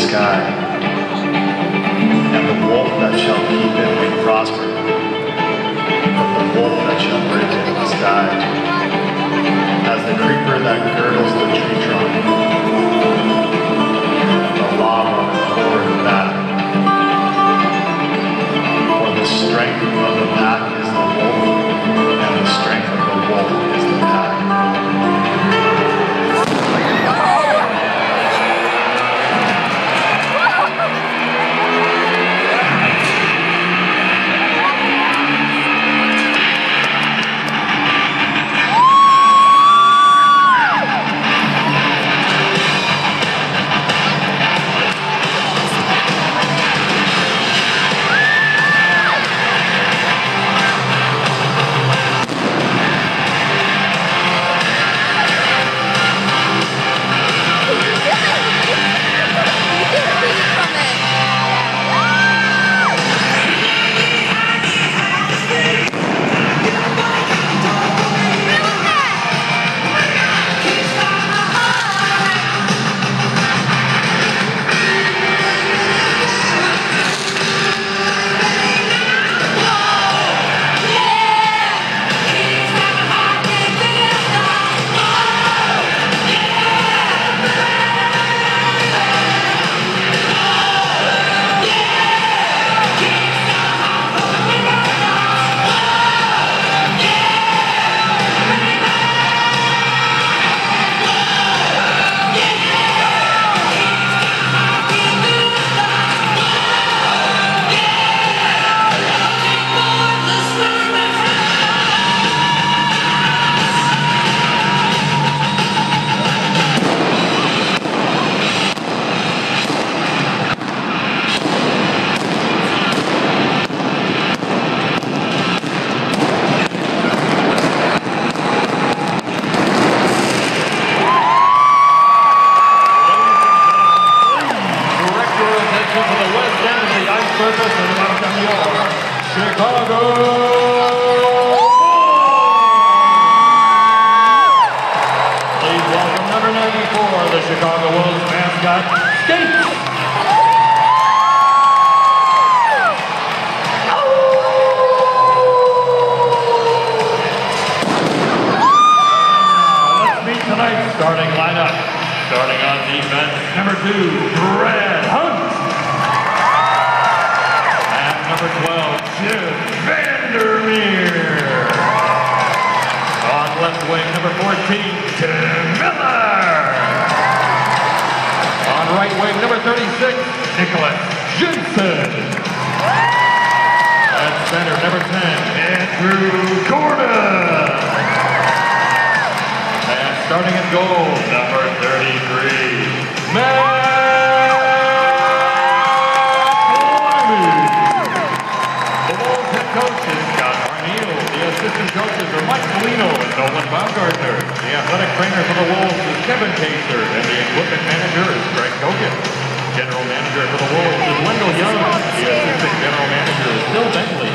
sky, and the wolf that shall keep it may prosper, but the wolf that shall break it must die. As the creeper that girdles the tree trunk, the law runneth forward in battle. For the strength of the pack is the wolf, and the strength of the wolf is the pack. Chicago! Please welcome number 94, the Chicago Wolves mascot, Skates! Let's meet tonight's starting lineup. Starting on defense, number 2, Brad Hunt. Number 12, Jim Vandermeer. On left wing, number 14, Tim Miller. On right wing, number 36, Nicholas Jensen. At center, number 10, Andrew Gordon. And starting at goal, number 33, Matt. Assistant coaches are Mike Polino and Nolan Baumgartner. The athletic trainer for the Wolves is Kevin Kaser, and the equipment manager is Greg Kogan. General manager for the Wolves is Wendell Young. The assistant general manager is Bill Bentley.